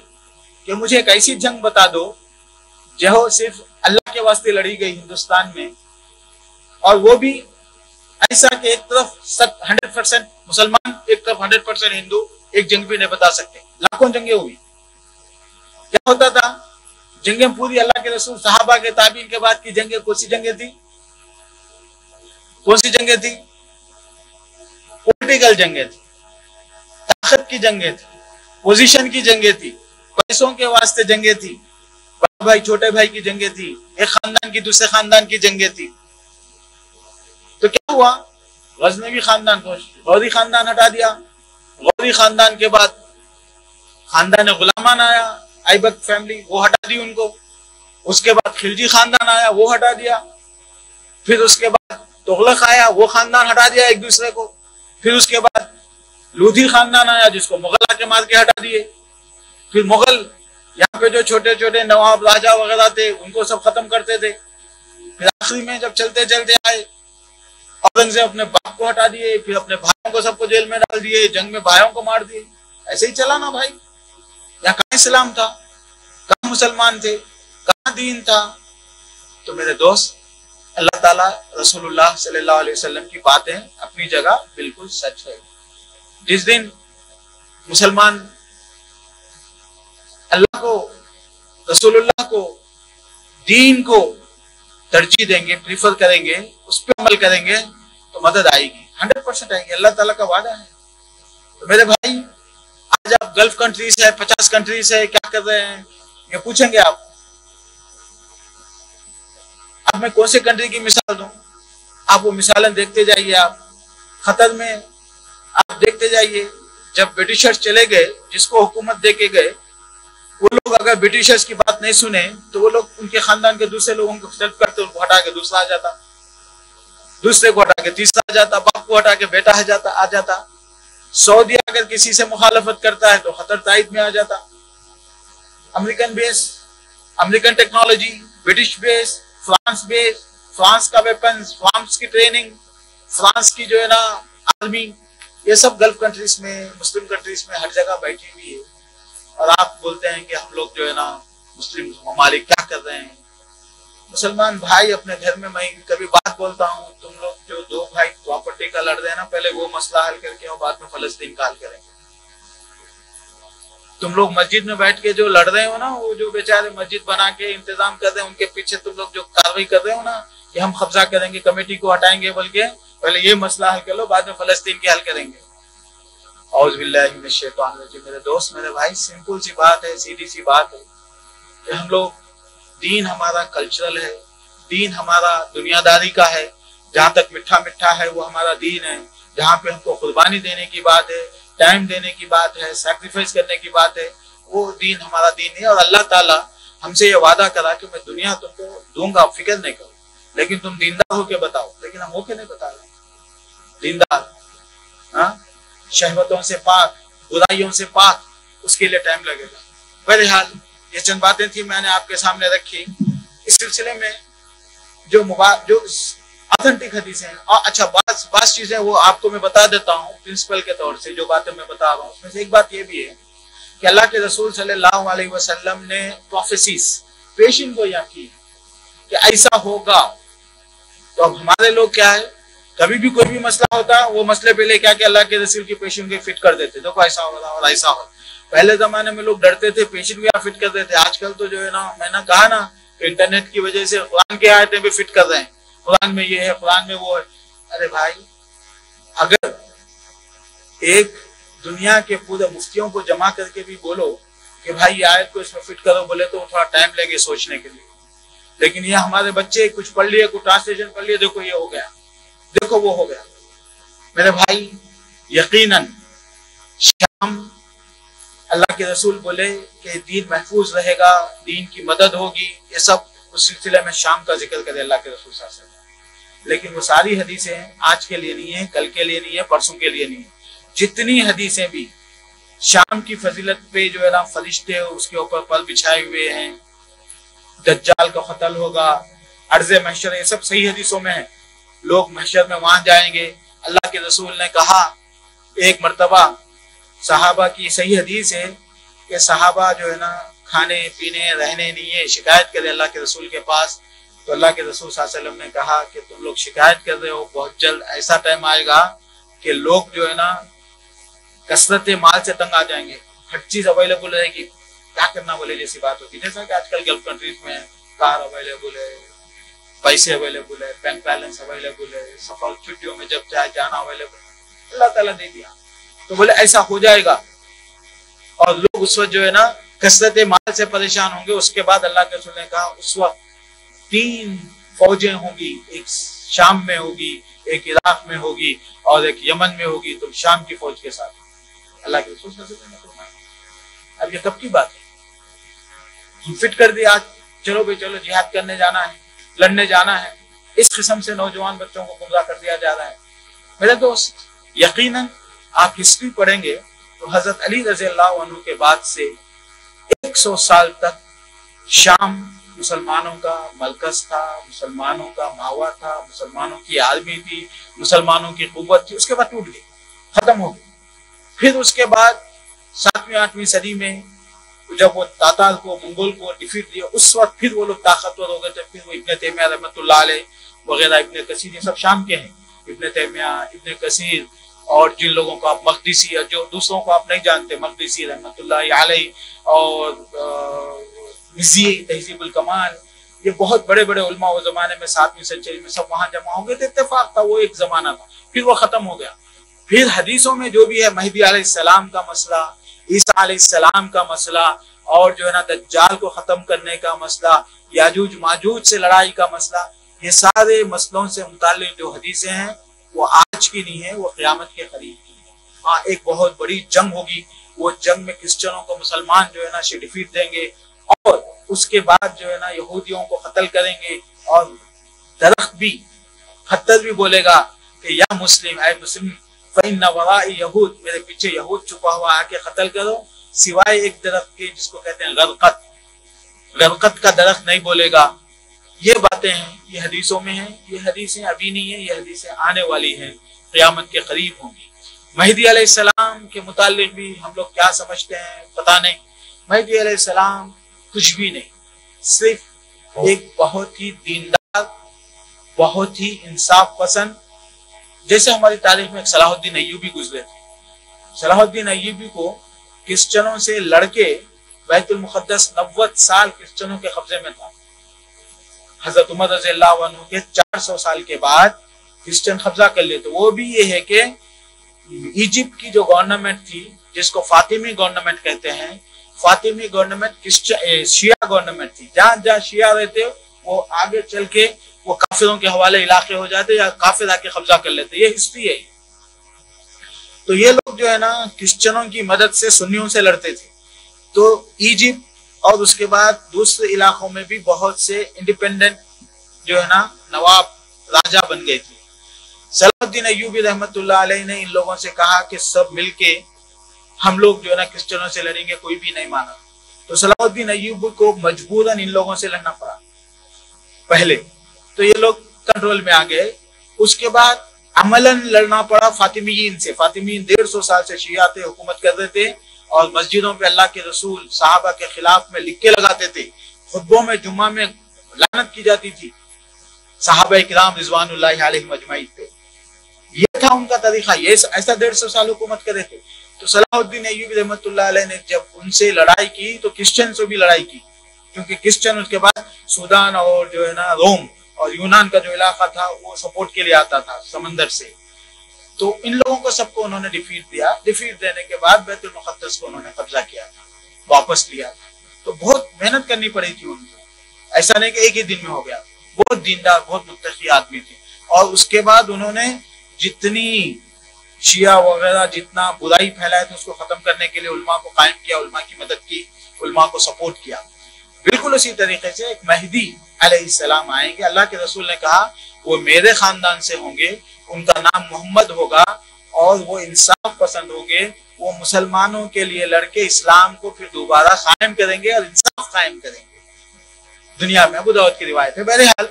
کہ مجھے ایک ایسی جنگ بتا دو جو صرف اللہ کے واسطے لڑی گئی ہندوستان میں، اور وہ بھی ایسا کہ ایک طرف 100% مسلمان، ایک طرف 100% ہندو، ایک جنگ بھی نہیں بتا سکتے۔ لاکھوں جنگیں ہوئی، کیا ہوتا تھا؟ جنگیں پوری اللہ کے رسول، صحابہ کے، تابعین کے بعد کی جنگیں کون سی جنگیں تھی؟ کون سی جنگیں تھی؟ پولیٹیکل جنگیں تھی، طاقت کی جنگیں تھی، پوزیشن کی جنگیں تھی، پیسوں کے واسطے جنگیں تھی، بڑے بھائی چھوٹے بھائی کی جنگیں تھی، ایک خاندان کی دوسرے خاندان کی جنگیں تھی۔ تو کیا ہوا؟ غزنوی خاندان کو غوری خاندان ہٹا دیا۔ غوری خاندان کے بعد خاندان غلامان آیا، ایبک فیملی، وہ ہٹا دی ان کو۔ اس کے بعد خلجی خاندان آیا، وہ ہٹا دیا۔ پھر اس کے بعد تغلق آیا، وہ خاندان ہٹا دیا ایک دوسرے کو۔ پھر اس کے بعد لودھی خاندان آیا جس کو مغل آ کے مار کے ہٹا دیے. پھر مغل یہاں پہ جو چھوٹے چھوٹے نواب راجا وغیرہ تھے ان کو سب ختم کرتے تھے. پھر آخری میں جب چلتے چلتے آئے اورنگزیب اپنے باپ کو ہٹا دیے, پھر اپنے بھائیوں کو سب کو جیل میں ڈال دیے, جنگ میں بھائیوں کو مار دیے. ایسے ہی چلا نا بھائی. یہاں کہاں اسلام تھا, کہاں مسلمان تھے, کہاں دین تھا؟ تو میرے دوست اللہ تعالیٰ رسول اللہ صلی اللہ علیہ وسلم کی باتیں اپنی جگہ بالکل سچ ہے. جس دن مسلمان اللہ کو, رسول اللہ کو, دین کو ترجیح دیں گے, پریفر کریں گے, اس پہ عمل کریں گے تو مدد آئے گی, 100% آئے گی. اللہ تعالیٰ کا وعدہ ہے. تو میرے بھائی آج آپ گلف کنٹریز ہے, 50 کنٹریز ہے, کیا کر رہے ہیں یہ پوچھیں گے آپ. اب میں کون سے کنٹری کی مثال دوں؟ آپ وہ مثالیں دیکھتے جائیے. آپ قطر میں آپ دیکھتے جائیے, جب برٹشرز چلے گئے, جس کو حکومت دے کے گئے, وہ لوگ اگر برٹشرز کی بات نہیں سنے تو وہ لوگ ان کے خاندان کے دوسرے لوگوں کو سیلف کرتے, ان کو ہٹا کے دوسرا آ جاتا, دوسرے کو ہٹا کے تیسرا آ جاتا, باپ کو ہٹا کے بیٹا آ جاتا. سعودیہ اگر کسی سے مخالفت کرتا ہے تو قطر تائید میں آ جاتا. امریکن بیس, امریکن ٹیکنالوجی, برٹش بیس, فرانس بیس, فرانس کا ویپنز, فرانس کی ٹریننگ, فرانس کی جو ہے نا آرمی, یہ سب گلف کنٹریز میں, مسلم کنٹریز میں ہر جگہ بیٹھی ہوئی ہے. اور آپ بولتے ہیں کہ ہم لوگ جو ہے نا مسلم ممالک کیا کر رہے ہیں. مسلمان بھائی اپنے گھر میں, میں کبھی بات بولتا ہوں, تم لوگ جو دو بھائی پراپرٹی کا لڑ رہے ہیں نا, پہلے وہ مسئلہ حل کر کے اور بعد میں فلسطین کا حل کریں گے. تم لوگ مسجد میں بیٹھ کے جو لڑ رہے ہو نا, وہ جو بیچارے مسجد بنا کے انتظام کر رہے ہیں, ان کے پیچھے تم لوگ جو کاروائی کر رہے ہو نا کہ ہم قبضہ کریں گے, کمیٹی کو ہٹائیں گے, بلکہ پہلے یہ مسئلہ حل کر لو, بعد میں فلسطین کے حل کریں گے. اعوذ باللہ من الشیطان الرجیم. میرے دوست, میرے بھائی, سمپل سی بات ہے, سیدھی سی بات ہے کہ ہم لوگ, دین ہمارا کلچرل ہے, دین ہمارا دنیا داری کا ہے. جہاں تک میٹھا میٹھا ہے وہ ہمارا دین ہے. جہاں پہ ہم کو قربانی دینے کی بات ہے, ٹائم دینے کی بات ہے, سیکریفائس کرنے کی بات ہے, وہ دین ہمارا دین ہے. اور اللہ تعالیٰ ہم سے یہ وعدہ کرا کہ میں دنیا تم کو دوں گا, فکر نہیں کرو, لیکن تم دیندار ہو کے بتاؤ. لیکن ہم ہو کے نہیں بتا رہے. دیندار, ہاں, شہوتوں سے پاک, برائیوں سے پاک, اس کے لیے ٹائم لگے گا. بہرحال یہ چند باتیں تھی میں نے آپ کے سامنے رکھی. اس سلسلے میں جو آتھنٹک حدیث ہیں, اچھا بعض چیزیں وہ آپ کو میں بتا دیتا ہوں پرنسپل کے طور سے, جو باتیں میں بتا رہا ہوں اس میں سے ایک بات یہ بھی ہے کہ اللہ کے رسول صلی اللہ علیہ وسلم نے پروفیسیز, پیشن گوئیاں کی کہ ایسا ہوگا. تو اب ہمارے لوگ کیا ہے, کبھی بھی کوئی بھی مسئلہ ہوتا وہ مسئلے پہ لے کیا کہ اللہ کے رسول کی پیشن گوئی فٹ کر دیتے, دیکھو ایسا ہوگا اور ایسا ہوگا. پہلے زمانے میں لوگ ڈرتے تھے, پیشن گوئیاں فٹ کر دیتے. آج کل تو جو ہے نا, میں نے کہا نا, انٹرنیٹ کی وجہ سے قرآن کی آیتیں بھی فٹ کر رہے ہیں, قرآن میں یہ ہے, قرآن میں وہ ہے. ارے بھائی, اگر ایک دنیا کے پورے مفتیوں کو جمع کر کے بھی بولو کہ بھائی یہ آیت کو اس میں فٹ کرو, بولے تو تھوڑا ٹائم لگے سوچنے کے لیے. لیکن یہ ہمارے بچے کچھ پڑھ لیے, کچھ ٹرانسلیشن پڑھ لیے, دیکھو یہ ہو گیا, دیکھو وہ ہو گیا. میرے بھائی, یقیناً شام, اللہ کے رسول بولے کہ دین محفوظ رہے گا, دین کی مدد ہوگی, یہ سب اس سلسلے میں شام کا ذکر کرے اللہ کے رسول صلی اللہ علیہ وسلم. لیکن وہ ساری حدیثیں آج کے لیے نہیں ہیں, کل کے لیے نہیں ہے, پرسوں کے لیے نہیں ہے. جتنی حدیثیں بھی شام کی فضیلت پہ جو ہے نا فرشتے اس کے اوپر پر بچھائے ہوئے ہیں, دجال کا قتل ہوگا, عرض محشر, یہ سب صحیح حدیثوں میں ہے. لوگ محشر میں وہاں جائیں گے. اللہ کے رسول نے کہا ایک مرتبہ, صحابہ کی صحیح حدیث ہے کہ صحابہ جو ہے نا کھانے پینے رہنے نہیں ہے, شکایت کرے اللہ کے رسول کے پاس. تو اللہ کے رسول صلی اللہ علیہ وسلم نے کہا کہ تم لوگ شکایت کر رہے ہو, بہت جلد ایسا ٹائم آئے گا کہ لوگ جو ہے نا کثرت مال سے تنگ آ جائیں گے, ہر چیز اویلیبل رہے گی, کیا کرنا بولے جیسی بات ہوتی ہے. جیسا کہ آج کل گلف کنٹریز میں کار اویلیبل ہے, پیسے اویلیبل ہے, بینک بیلنس اویلیبل ہے, سفر چھٹیوں میں جب چاہے جانا اویلیبل ہے, اللہ تعالیٰ دے دیا. تو بولے ایسا ہو جائے گا اور لوگ اس وقت جو ہے نا کثرت مال سے پریشان ہوں گے. اس کے بعد اللہ کے رسول نے کہا اس وقت 3 فوجیں ہوں گی, ایک شام میں ہوگی, ایک عراق میں ہوگی اور ایک یمن میں ہوگی. تم شام کی فوج کے ساتھ, اللہ کے رسول صلی اللہ علیہ وسلم نے فرمایا. اب یہ کب کی بات ہے, ہم فٹ کر دیا آج, چلو بھائی چلو جہاد کرنے جانا ہے, لڑنے جانا ہے. اس قسم سے نوجوان بچوں کو گمراہ کر دیا جا رہا ہے. میرے دوست, یقیناً آپ ہسٹری پڑھیں گے تو حضرت علی رضی اللہ عنہ کے بعد سے 100 سال تک شام مسلمانوں کا مرکز تھا، مسلمانوں کا ماوا تھا، مسلمانوں کی آرمی تھی، مسلمانوں کی قوت تھی، اس کے بعد ٹوٹ گئی، ختم ہو گئی۔ پھر اس کے بعد 7ویں 8ویں صدی میں جب وہ تاتار کو منگول کو ڈیفیٹ دیا، اس وقت پھر وہ لوگ طاقتور ہو گئے تھے۔ پھر وہ ابن تیمیہ رحمۃ اللہ علیہ وغیرہ، ابن کثیر، یہ سب شام کے ہیں، ابن تیمیہ، ابن کثیر، اور جن لوگوں کو آپ مقدسی، جو دوسروں کو آپ نہیں جانتے، مقدسی رحمۃ اللہ علیہ اور مزی تہذیب الکمال، یہ بہت بڑے بڑے علماء وہ زمانے میں 7ویں سینچری میں سب وہاں جمع ہو گئے تھے۔ اتفاق تھا، وہ ایک زمانہ تھا، پھر وہ ختم ہو گیا۔ پھر حدیثوں میں جو بھی ہے مہدی علیہ السلام کا مسئلہ، عیسیٰ علیہ السلام کا مسئلہ، اور جو ہے نا دجال کو ختم کرنے کا مسئلہ، یاجوج ماجوج سے لڑائی کا مسئلہ، یہ سارے مسئلوں سے متعلق جو حدیثیں ہیں وہ آج کی نہیں ہے، وہ قیامت کے قریب کی ہے۔ ہاں، ایک بہت بڑی جنگ ہوگی، وہ جنگ میں کرسچنوں کو مسلمان جو ہے نا ڈیفیٹ دیں گے، اور اس کے بعد جو ہے نا یہودیوں کو قتل کریں گے، اور درخت بھی، پتھر بھی بولے گا کہ یا مسلم، اے مسلم، فَإِنَّ وَرَائِي یہود، میرے پیچھے یہود چھپا ہوا آ کے قتل کرو، سوائے ایک درخت کے جس کو کہتے ہیں غرقت، غرقت کا درخت نہیں بولے گا۔ یہ باتیں ہیں، یہ حدیثوں میں ہیں، یہ حدیثیں ابھی نہیں ہیں، یہ حدیثیں آنے والی ہیں، قیامت کے قریب ہوں گی۔ مہدی علیہ السلام کے متعلق بھی ہم لوگ کیا سمجھتے ہیں پتہ نہیں۔ مہدی علیہ السلام کچھ بھی نہیں، صرف ایک بہت ہی دیندار، بہت ہی انصاف پسند، جیسے ہماری تاریخ میں ایک صلاح الدین ایوبی گزرے تھے۔ صلاح الدین ایوبی کو کرسچنوں سے لڑ کے بیت المقدس 90 سال کرسچنوں کے قبضے میں تھا۔ حضرت عمر رضی اللہ عنہ کے 400 سال کے بعد کرسچن قبضہ کر لیتے۔ وہ بھی یہ ہے کہ ایجپٹ کی جو گورنمنٹ تھی، جس کو فاطمی گورنمنٹ کہتے ہیں، فاطمی گورنمنٹ شیعہ گورنمنٹ تھی۔ جہاں جہاں شیعہ رہتے وہ آگے چل کے وہ کافروں کے حوالے علاقے ہو جاتے یا کافر آ کے قبضہ کر لیتے، یہ ہسٹری ہے۔ تو یہ لوگ جو ہے نا کرسچنوں کی مدد سے سنیوں سے لڑتے تھے۔ تو ایجپٹ اور اس کے بعد دوسرے علاقوں میں بھی بہت سے انڈیپینڈنٹ جو ہے نا نواب راجہ بن گئے تھے۔ صلاح الدین ایوبی رحمۃ اللہ علیہ نے ان لوگوں سے کہا کہ سب مل کے ہم لوگ جو ہے نا کرسچنوں سے لڑیں گے، کوئی بھی نہیں مانا۔ تو صلاح الدین ایوبی کو مجبوراً ان لوگوں سے لڑنا پڑا پہلے، تو یہ لوگ کنٹرول میں آ گئے۔ اس کے بعد عملاً لڑنا پڑا فاطمیین سے۔ فاطمیین 150 سال سے شیعہ تھے، حکومت کرتے تھے، اور مسجدوں پہ اللہ کے رسول صحابہ کے خلاف میں لکھ کے لگاتے تھے، خطبوں میں جمعہ میں لعنت کی جاتی تھی صحابہ کرام رضوان اللہ علیہم اجمعین پہ۔ یہ تھا ان کا طریقہ، یہ ایسا 150 سال حکومت کرے تھے۔ تو صلاح الدین ایوبی رحمۃ اللہ علیہ نے جب ان سے لڑائی کی تو کرسچن سے بھی لڑائی کی، کیونکہ کرسچن اس کے بعد سودان اور جو ہے نا روم اور یونان کا جو علاقہ تھا وہ سپورٹ کے لیے آتا تھا سمندر سے۔ تو ان لوگوں کو سب کو انہوں نے ڈیفیٹ دیا۔ ڈیفیٹ دینے کے بعد بیت المقدس کو انہوں نے قبضہ کیا تھا، واپس لیا تھا۔ تو بہت محنت کرنی پڑی تھی ان کو، ایسا نہیں کہ ایک ہی دن میں ہو گیا۔ بہت دیندار، بہت متقی آدمی تھے، اور اس کے بعد انہوں نے جتنی شیعہ وغیرہ جتنا برائی پھیلایا تھا اس کو ختم کرنے کے لیے علماء کو قائم کیا، علماء کی مدد کی، علماء کو سپورٹ کیا۔ بالکل اسی طریقے سے ایک مہدی علیہ السلام آئیں گے۔ اللہ کے رسول نے کہا وہ میرے خاندان سے ہوں گے، ان کا نام محمد ہوگا، اور وہ انصاف پسند ہوں گے، وہ مسلمانوں کے لیے لڑ کے اسلام کو پھر دوبارہ قائم کریں گے اور انصاف قائم کریں گے دنیا میں۔ ابو داؤد کی روایت ہے۔ بہرحال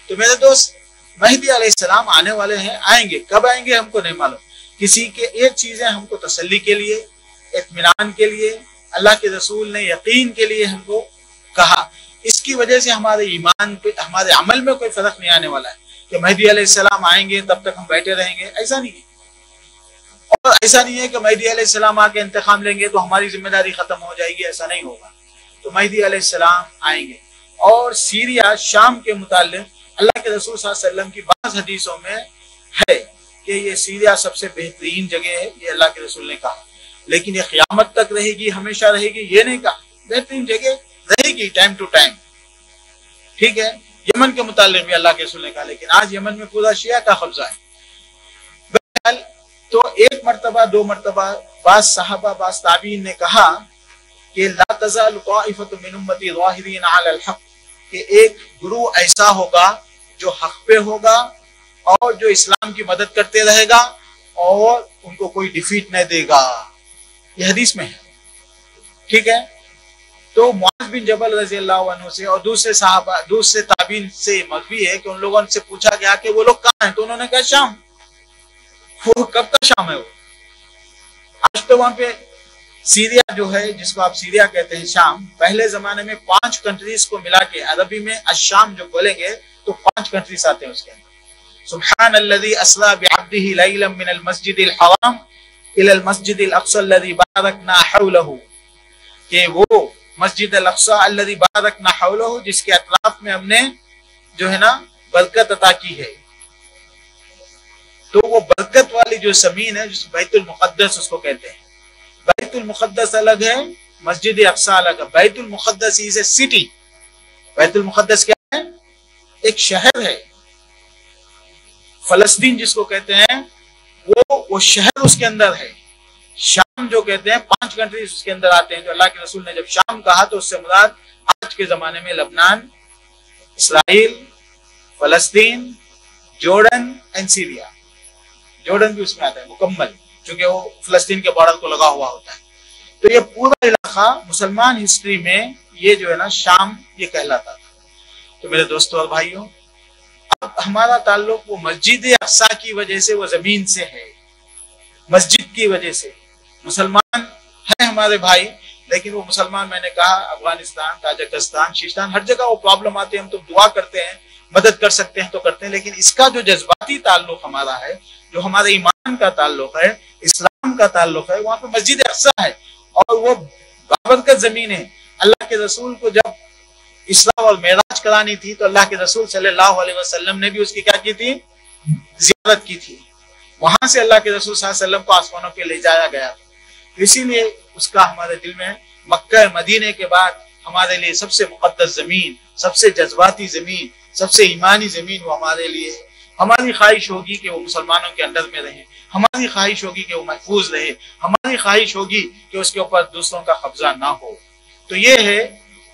تو میرے دوست، مہدی علیہ السلام آنے والے ہیں، آئیں گے، کب آئیں گے ہم کو نہیں معلوم۔ کسی کے ایک چیزیں ہم کو تسلی کے لیے، اطمینان کے لیے، اللہ کے رسول نے یقین کے لیے ہم کو کہا، اس کی وجہ سے ہمارے ایمان پہ، ہمارے عمل میں کوئی فرق نہیں آنے والا ہے کہ مہدی علیہ السلام آئیں گے تب تک ہم بیٹھے رہیں گے، ایسا نہیں ہے۔ اور ایسا نہیں ہے کہ مہدی علیہ السلام آ کے انتقام لیں گے تو ہماری ذمہ داری ختم ہو جائے گی، ایسا نہیں ہوگا۔ تو مہدی علیہ السلام آئیں گے۔ اور سیریا، شام کے متعلق اللہ کے رسول صلی اللہ علیہ وسلم کی بعض حدیثوں میں ہے کہ یہ سیریا سب سے بہترین جگہ ہے، یہ اللہ کے رسول نے کہا، لیکن یہ قیامت تک رہے گی، ہمیشہ رہے گی، یہ نہیں کہا۔ بہترین جگہ رہے گی ٹائم ٹو ٹائم، ٹھیک ہے۔ یمن کے متعلق بھی اللہ کے رسول نے کہا، لیکن آج یمن میں پورا شیعہ کا قبضہ ہے۔ بہرحال تو ایک مرتبہ، دو مرتبہ بعض صحابہ، بعض تابعین نے کہا کہ لا تزال طائفۃ من امتی ظاہرین علی الحق، کہ ایک گروہ ایسا ہوگا جو حق پہ ہوگا اور جو اسلام کی مدد کرتے رہے گا، اور ان کو کوئی ڈیفیٹ نہیں دے گا، یہ حدیث میں ہے، ٹھیک ہے؟ تو معاذ بن جبل رضی اللہ عنہ سے اور دوسرے صحابہ، دوسرے تابعین سے مروی ہے کہ ان لوگوں سے پوچھا گیا کہ وہ لوگ کہاں ہیں، تو انہوں نے کہا شام۔ وہ کب کا شام ہے؟ وہ آج تو وہاں پہ سیریا جو ہے، جس کو آپ سیریا کہتے ہیں، شام، پہلے زمانے میں 5 کنٹریز کو ملا کے عربی میں الشام جو بولیں گے تو 5 کنٹریز آتے ہیں اس کے اندر۔ سبحان الذي اسرا بعبده ليلا من المسجد الحرام الى المسجد الاقصى الذي باركنا حوله، کہ وہ مسجد الاقصی الذي باركنا حوله جس کے اطراف میں ہم نے جو ہے نا برکت عطا کی ہے۔ تو وہ برکت والی جو زمین ہے، جس بیت المقدس اس کو کہتے ہیں۔ بیت المقدس الگ ہے، مسجد اقصی الگ ہے۔ بیت المقدس از اے سٹی، بیت المقدس کیا ہے؟ ایک شہر ہے۔ فلسطین جس کو کہتے ہیں وہ شہر اس کے اندر ہے۔ شام جو کہتے ہیں 5 کنٹریز اس کے اندر آتے ہیں۔ جو اللہ کے رسول نے جب شام کہا تو اس سے مراد آج کے زمانے میں لبنان، اسرائیل، فلسطین، جورڈن اینڈ سیریا۔ جورڈن بھی اس میں آتا ہے مکمل، چونکہ وہ فلسطین کے بارڈر کو لگا ہوا ہوتا ہے۔ تو یہ پورا علاقہ مسلمان ہسٹری میں یہ جو ہے نا شام یہ کہلاتا تھا۔ تو میرے دوستوں اور بھائیوں، اب ہمارا تعلق وہ مسجد اقصی کی وجہ سے، وہ زمین سے ہے، مسجد کی وجہ سے۔ مسلمان ہیں ہمارے بھائی، لیکن وہ مسلمان، میں نے کہا افغانستان، تاجکستان، شیشتان، ہر جگہ وہ پرابلم آتی ہے۔ ہم تو دعا کرتے ہیں، مدد کر سکتے ہیں تو کرتے ہیں، لیکن اس کا جو جذباتی تعلق ہمارا ہے، جو ہمارے ایمان کا تعلق ہے، اسلام کا تعلق ہے، وہاں پہ مسجد اقصی ہے اور وہ بابرکت زمین ہے۔ اللہ کے رسول کو جب اسراء اور معراج کرانی تھی تو اللہ کے رسول صلی اللہ علیہ وسلم نے بھی اس کی کیا کی تھی؟ زیارت کی تھی۔ وہاں سے اللہ کے رسول صلی اللہ علیہ وسلم کو آسمانوں پہ لے جایا گیا تھا۔ اسی لیے اس کا ہمارے دل میں مکہ مدینے کے بعد ہمارے لیے سب سے مقدس زمین، سب سے جذباتی زمین، سب سے ایمانی زمین وہ ہمارے لیے ہے۔ ہماری خواہش ہوگی کہ وہ مسلمانوں کے اندر میں رہے، ہماری خواہش ہوگی کہ وہ محفوظ رہے، ہماری خواہش ہوگی کہ اس کے اوپر دوسروں کا قبضہ نہ ہو۔ تو یہ ہے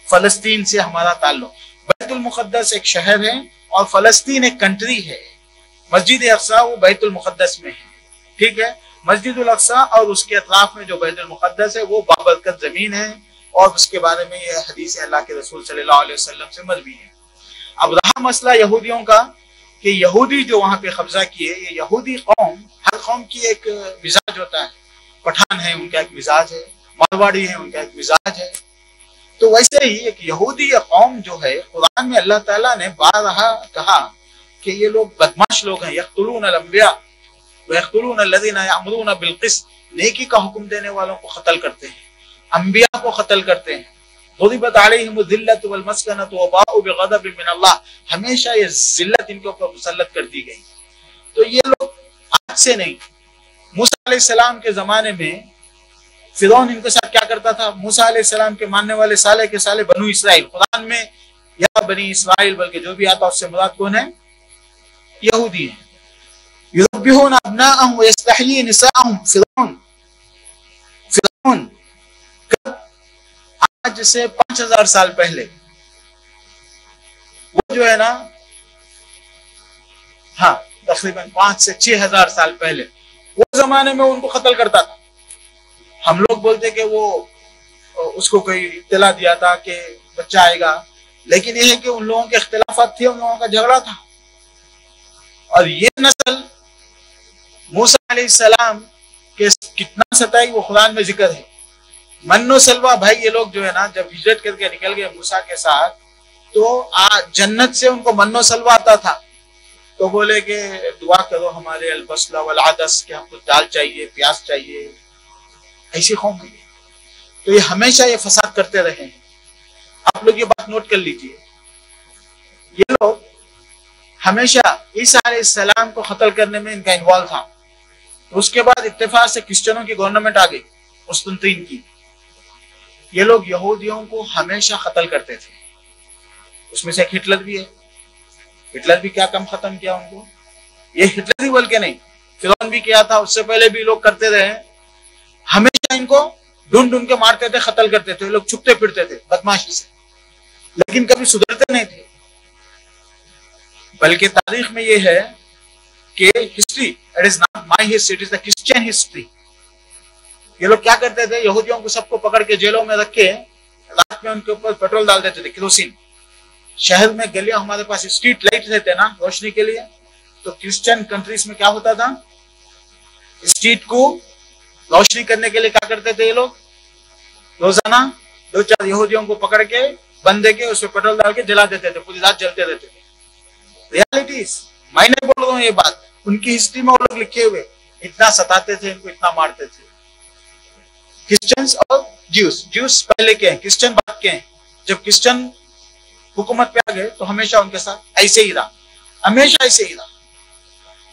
فلسطین سے ہمارا تعلق۔ بیت المقدس ایک شہر ہے اور فلسطین ایک کنٹری ہے۔ مسجد اقصی وہ بیت المقدس میں ہے، ٹھیک ہے؟ مسجد الاقصی اور اس کے اطراف میں جو بیت المقدس ہے وہ بابرکت زمین ہے، اور اس کے بارے میں یہ حدیث اللہ کے رسول صلی اللہ علیہ وسلم سے مروی ہے۔ اب رہا مسئلہ یہودیوں کا، کہ یہودی جو وہاں پہ قبضہ کیے، یہ یہودی قوم، ہر قوم کی ایک مزاج ہوتا ہے۔ پٹھان ہے، ان کا ایک مزاج ہے، مارواڑی ہے، ان کا ایک مزاج ہے۔ تو ویسے ہی ایک یہودی قوم جو ہے، قرآن میں اللہ تعالیٰ نے بارہا کہا کہ یہ لوگ بدماش لوگ ہیں، یقتلون الانبیاء ویقتلون الذین یأمرون بالقسط، نیکی کا حکم دینے والوں کو قتل کرتے ہیں، انبیاء کو قتل کرتے ہیں۔ ضربت علیہم الذلۃ والمسکنۃ وباءوا بغضب من اللہ، ہمیشہ یہ ذلت ان کے اوپر مسلط کر دی گئی۔ تو یہ لوگ آج سے نہیں، موسیٰ علیہ السلام کے زمانے میں فرعون ان کے ساتھ کیا کرتا تھا؟ موسیٰ علیہ السلام کے ماننے والے سالے کے سالے بنو اسرائیل، قرآن میں یا بنی اسرائیل بلکہ جو بھی آتا اس سے مراد کون ہے؟ یہودی ہیں۔ یذبحون ابناءهم ویستحیی نساءهم، فرعون آج سے 5000 سال پہلے وہ جو ہے نا، ہاں تقریباً 5 سے 6000 سال پہلے وہ زمانے میں ان کو قتل کرتا تھا۔ ہم لوگ بولتے کہ وہ اس کو کوئی اطلاع دیا تھا کہ بچہ آئے گا، لیکن یہ ہے کہ ان لوگوں کے اختلافات تھے، ان لوگوں کا جھگڑا تھا، اور یہ نسل موسیٰ علیہ السلام کے کتنا ستائی وہ قرآن میں ذکر ہے۔ من و سلوہ، بھائی یہ لوگ جو ہے نا جب ہجرت کر کے نکل گئے موسیٰ کے ساتھ، تو جنت سے ان کو من و سلوہ آتا تھا، تو بولے کہ دعا کرو ہمارے البصل والعدس، کہ ہم کو دال چاہیے، پیاز چاہیے۔ ایسی قوم ہے تو یہ ہمیشہ یہ فساد کرتے رہے ہیں۔ آپ لوگ یہ بات نوٹ کر لیجئے، یہ لوگ ہمیشہ عیسیٰ علیہ السلام کو قتل کرنے میں ان کا انوالو تھا۔ تو اس کے بعد اتفاق سے کرسچنوں کی گورنمنٹ آ گئی، قسطنطین کی۔ یہ لوگ یہودیوں کو ہمیشہ قتل کرتے تھے، اس میں سے ایک ہٹلر بھی ہے۔ ہٹلر بھی کیا کم ختم کیا ان کو؟ یہ ہٹلر ہی بلکہ نہیں، فرعون بھی کیا تھا، اس سے پہلے بھی لوگ کرتے رہے۔ ہمیشہ ان کو ڈھونڈ ڈھونڈ کے مارتے تھے، قتل کرتے تھے، لوگ چھپتے پھرتے تھے بدماشی سے، لیکن کبھی سدھرتے نہیں تھے۔ بلکہ تاریخ میں یہ ہے کہ history It is not my history, it is the Christian history. یہ لوگ کیا کرتے تھے, یہودیوں کو سب کو پکڑ کے جیلوں میں رکھ کے رات میں ان کے اوپر پیٹرول ڈال دیتے تھے, کیروسین. شہر میں گلیاں ہمارے پاس اسٹریٹ لائٹ رہتے نا روشنی کے لیے, تو کرسچن کنٹریز میں کیا ہوتا تھا, اسٹریٹ کو روشنی کرنے کے لیے کیا کرتے تھے یہ لوگ, روزانہ 2-4 یہودیوں کو پکڑ کے بندے کے اس پہ پیٹرول ڈال کے جلا دیتے تھے, پوری رات جلتے رہتے تھے. ریالٹیز, میں نہیں بول رہا ہوں یہ بات, ان کی ہسٹری میں وہ لوگ لکھے ہوئے. اتنا ستاتے تھے ان کو, اتنا مارتے تھے. کرسچنز اور جیوز پہلے کے ہیں, کرسچن بعد کے ہیں. جب کرسچن حکومت پہ آ گئے تو ہمیشہ ان کے ساتھ ایسے ہی رہا, ہمیشہ ایسے ہی رہا.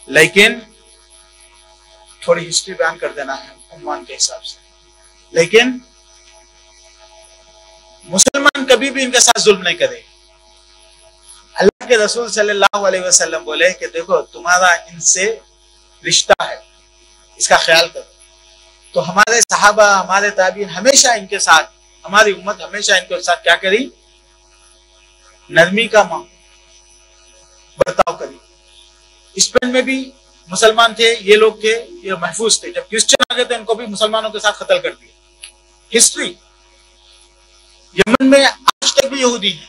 لیکن تھوڑی ہسٹری بیان کر دینا ہے عنوان کے حساب سے. لیکن مسلمان کبھی بھی ان کے ساتھ ظلم نہیں کرے. اللہ کے رسول صلی اللہ علیہ وسلم بولے کہ دیکھو تمہارا ان سے رشتہ ہے, اس کا خیال کرو. تو ہمارے صحابہ, ہمارے تابعین ہمیشہ ان کے ساتھ, ہماری امت ہمیشہ ان کے ساتھ کیا کری, نرمی کا برتاؤ کری. اسپین میں بھی مسلمان تھے, یہ لوگ تھے, یہ محفوظ تھے. جب کرسچن آ گئے تو ان کو بھی مسلمانوں کے ساتھ قتل کر دیا. ہسٹری. یمن میں آج تک بھی یہودی ہیں,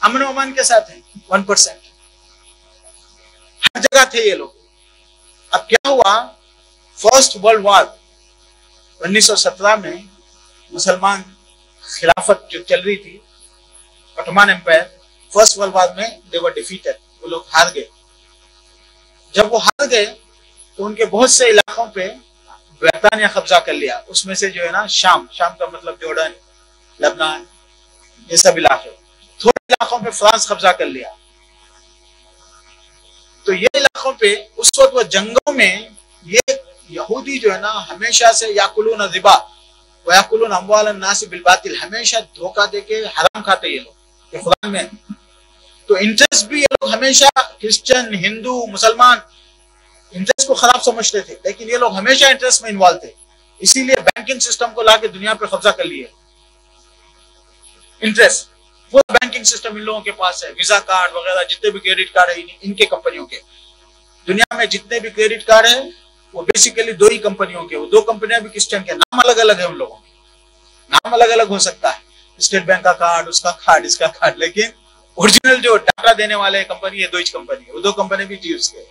امن و امان کے ساتھ ہیں 1%. ہر جگہ تھے یہ لوگ. اب کیا ہوا, فرسٹ ورلڈ وار 1917 میں مسلمان خلافت جو چل رہی تھی, عثمان امپائر, فرسٹ ورلڈ وار میں they were defeated, وہ لوگ ہار گئے. جب وہ ہار گئے تو ان کے بہت سے علاقوں پہ برطانیہ قبضہ کر لیا. اس میں سے جو ہے نا شام کا مطلب جورڈن, لبنان, یہ سب علاقے. تھوڑے علاقوں پہ فرانس قبضہ کر لیا. تو یہ علاقوں پہ اس وقت وہ جنگوں میں یہ یہودی جو ہے نا ہمیشہ سے یاکلون الربا ویاکلون اموال الناس بالباطل, ہمیشہ دھوکہ دے کے حرام کھاتے یہ لوگ, یہ قرآن میں. تو انٹرسٹ بھی یہ لوگ ہمیشہ کرسچن, ہندو, مسلمان انٹرسٹ کو خراب سمجھتے تھے, لیکن یہ لوگ ہمیشہ انٹرسٹ میں انوالو تھے. اسی لیے بینکنگ سسٹم کو لا کے دنیا پہ قبضہ کر لیے. انٹرسٹ, پورا بینکنگ سسٹم ان لوگوں کے پاس ہے. ویزا کارڈ وغیرہ جتنے بھی کریڈٹ کارڈ ہے ان کے کمپنیوں کے. دنیا میں جتنے بھی کریڈٹ کارڈ ہیں وہ بیسیکلی 2 ہی کمپنیوں کے. وہ 2 کمپنیاں بھی کرسچن کے, نام الگ الگ ہے ان لوگوں کے, نام الگ الگ ہو سکتا ہے, اسٹیٹ بینک کا کارڈ, اس کا کارڈ, اس کا کارڈ, لیکن اوریجنل جو ڈاٹا دینے والے کمپنی ہے 2 ہی کمپنی ہے. وہ 2 کمپنی بھی جیوز کے.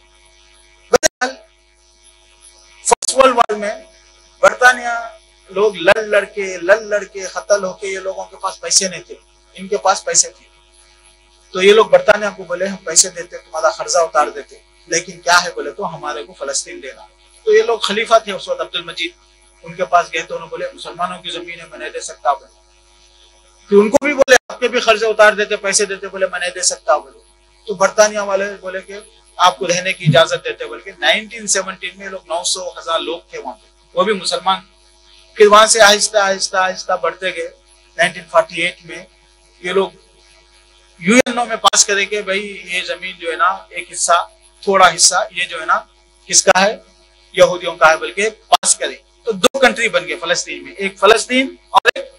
فرسٹ ورلڈ وار میں برطانیہ لوگ لڑ کے قتل ہو کے, یہ لوگوں کے پاس پیسے نہیں تھے, ان کے پاس پیسے تھے. تو یہ لوگ برطانیہ کو بولے ہم پیسے دیتے, تمہارا قرضہ اتار دیتے, لیکن کیا ہے بولے تو ہمارے کو فلسطین دینا. تو یہ لوگ خلیفہ تھے اس وقت عبد المجید, ان کے پاس گئے تو انہوں نے بولے مسلمانوں کی زمین ہے, میں نہیں دے سکتا. بولے کہ ان کو بھی بولے آپ کے بھی قرضے اتار دیتے, پیسے دیتے, بولے میں نہیں دے سکتا. بولے تو برطانیہ والے بولے کہ آپ کو رہنے کی اجازت دیتے. بول کے 1917 میں لوگ 900,000 لوگ تھے وہاں پہ, وہ بھی مسلمان. پھر وہاں سے آہستہ آہستہ بڑھتے گئے. 1948 میں یہ لوگ UNO میں پاس کرے کہ بھائی یہ زمین جو ہے نا ایک حصہ, تھوڑا حصہ یہ جو ہے نا کس کا ہے, یہودیوں کا ہے, بلکہ پاس کرے. تو 2 کنٹری بن گئے فلسطین میں, ایک فلسطین اور ایک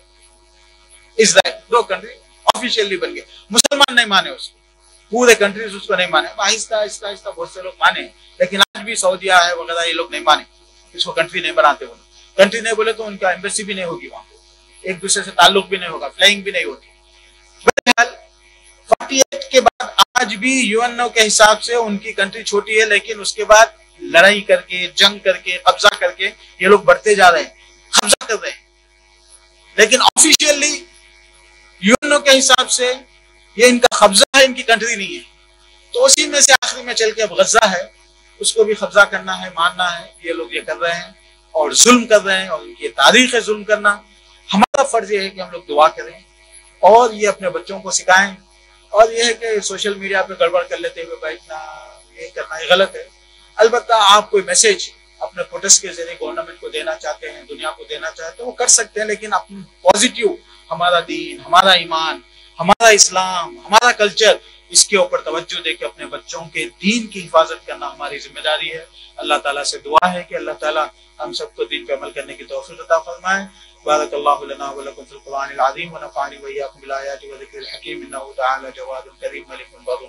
اسرائیل. 2 کنٹری آفیشیلی بن گئے. مسلمان نہیں مانے اس کو, پورے کنٹریز اس کو نہیں مانے. آہستہ آہستہ بہت سے لوگ مانے, لیکن آج بھی سعودیہ ہے وغیرہ یہ لوگ نہیں مانے, اس کو کنٹری نہیں بناتے. وہ کنٹری نہیں بولے تو ان کا ایمبیسی بھی نہیں ہوگی وہاں, ایک دوسرے سے تعلق بھی نہیں ہوگا, فلائنگ بھی نہیں ہوتی. بہرحال 48 کے بعد آج بھی UNO کے حساب سے ان کی کنٹری چھوٹی ہے, لیکن اس کے بعد لڑائی کر کے, جنگ کر کے, قبضہ کر کے یہ لوگ بڑھتے جا رہے ہیں, قبضہ کر رہے ہیں. لیکن آفیشیلی UNO کے حساب سے یہ ان کا قبضہ ہے, ان کی کنٹری نہیں ہے. تو اسی میں سے آخری میں چل کے اب غزہ ہے, اس کو بھی قبضہ کرنا ہے, ماننا ہے. یہ لوگ یہ کر رہے ہیں اور ظلم کر رہے ہیں, اور ان کی تاریخ ہے ظلم کرنا. ہمارا فرض یہ ہے کہ ہم لوگ دعا کریں اور یہ اپنے بچوں کو سکھائیں. اور یہ ہے کہ سوشل میڈیا پہ گڑبڑ کر لیتے ہوئے بیٹھنا, یہ کرنا یہ غلط ہے. البتہ آپ کوئی میسج اپنے پروٹیسٹ کے ذریعے گورنمنٹ کو دینا چاہتے ہیں, دنیا کو دینا چاہتے ہیں, وہ کر سکتے ہیں, لیکن اپنے پازیٹیو ہمارا دین, ہمارا ایمان, ہمارا اسلام, ہمارا کلچر, اس کے اوپر توجہ دے کے اپنے بچوں کے دین کی حفاظت کرنا ہماری ذمہ داری ہے. اللہ تعالیٰ سے دعا ہے کہ اللہ تعالیٰ ہم سب کو دین پہ عمل کرنے کی توفیق عطا فرمائے. بارک اللہ لنا ولکم فی القرآن العظیم ونفعنی وإیاکم بالآیات والذکر الحکیم انہ تعالی جواد کریم ملک بر